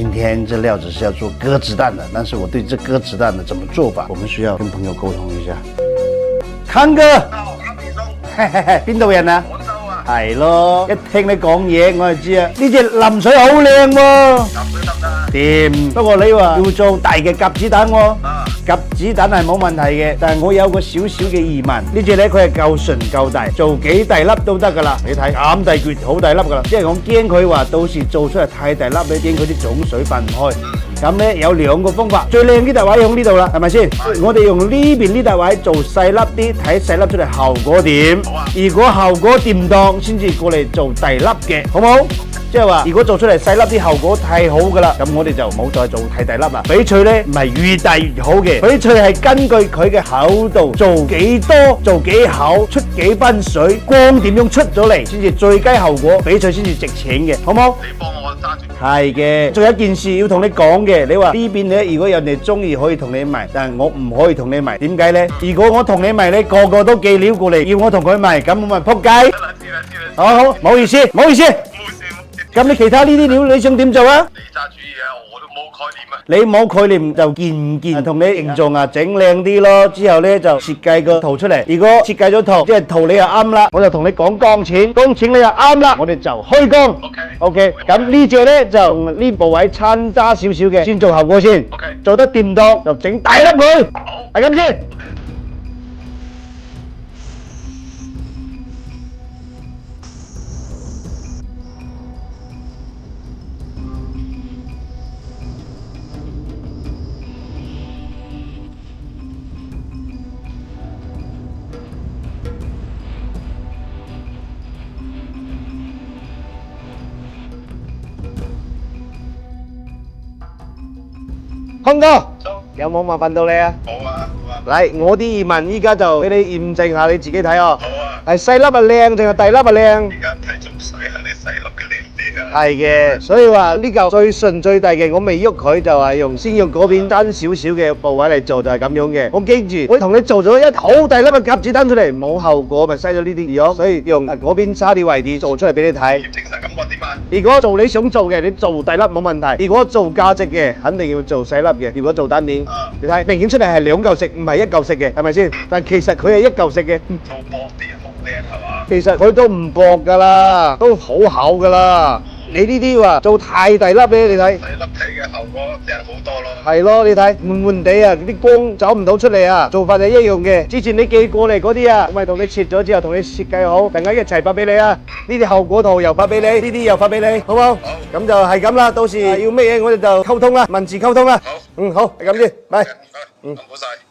今天这料子是要做鸽子蛋的，但是我对这鸽子蛋的怎么做法，我们需要跟朋友溝通一下。康哥，嘿嘿嘿，邊度人啊？廣州啊。係咯，一聽你講嘢我就知啊，呢隻淋水好靚喎。淋水得唔得？掂，不過你話要做大嘅鴿子蛋喎。鴿子蛋係冇問題嘅，但係我有個少少嘅疑問，呢隻咧佢係夠純夠大，做幾大粒都得噶啦。你睇咁大橛好大粒噶啦，即係我驚佢話到時做出嚟太大粒，你驚佢啲種水分唔開。咁咧有兩個方法，最靚呢笪位喺呢度啦，係咪先？我哋用呢邊呢笪位做細粒啲，睇細粒出嚟效果點。如果效果掂當，先至過嚟做大粒嘅，好唔好？即係話，如果做出嚟細粒啲效果太好噶啦，咁我哋就冇再做太大粒啦。翡翠咧唔係越大越好嘅，翡翠係根據佢嘅厚度做幾多、做幾厚、出幾分水、光點樣出咗嚟，先至最佳效果，翡翠先至值錢嘅，好唔好？你幫我揸住。係嘅，仲有一件事要同你講嘅，你話呢邊咧，如果人哋中意可以同你賣，但係我唔可以同你賣，點解咧？如果我同你賣咧，個個都寄料過嚟要我同佢賣，咁我咪撲街。好好，唔好意思，唔好意思。咁你其他呢啲料你想點做啊？你揸主意啊，我都冇概念啊。你冇概念就件唔件同你形狀啊整靚啲咯，之後咧就設計個圖出嚟。如果設計咗圖，即係圖你又啱啦，我就同你講工錢，工錢你又啱啦，我哋就開工。OK，咁呢隻咧就呢部位參差少少嘅，先做效果先。OK，做得掂當就整大粒佢，係咁先。康哥，有冇麻煩到你啊？好啊，好啊。嚟，我啲疑問依家就俾你驗證下，你自己睇哦。好啊。係細粒啊靚，定係大粒啊靚？而家睇仲細啊，你細粒嘅靚啲啊。係嘅，所以話呢嚿最純最大嘅，我未喐佢就係先用嗰邊單少少嘅部位嚟做，就係咁樣嘅。我記住，我同你做咗一好大粒嘅鴿子蛋出嚟，冇後果咪嘥咗呢啲料，所以用嗰邊差啲位置做出嚟俾你睇。驗證晒咁我點啊？如果做你想做嘅，你做大粒冇問題；如果做價值嘅，肯定要做細粒嘅。如果做單點，你睇明顯出嚟係兩嚿食，唔係一嚿食嘅，係咪先？但其實佢係一嚿食嘅。做薄啲好靚係嘛？其實佢都唔薄㗎啦，都好厚㗎啦。你呢啲話做太大粒咧，你睇。細粒睇嘅效果正好多咯。係咯，你睇悶悶地啊，啲光走唔到出嚟啊，做法就一樣嘅。之前你寄過嚟嗰啲啊，咪同你切咗之後，同你設計好，陣間一齊發俾你啊。呢啲效果圖又發俾你，呢啲又發俾你，好唔好？好。咁就係咁啦，到時要咩嘢我哋就溝通啦，文字溝通啦。好。好，係咁先，拜。唔該。唔好晒。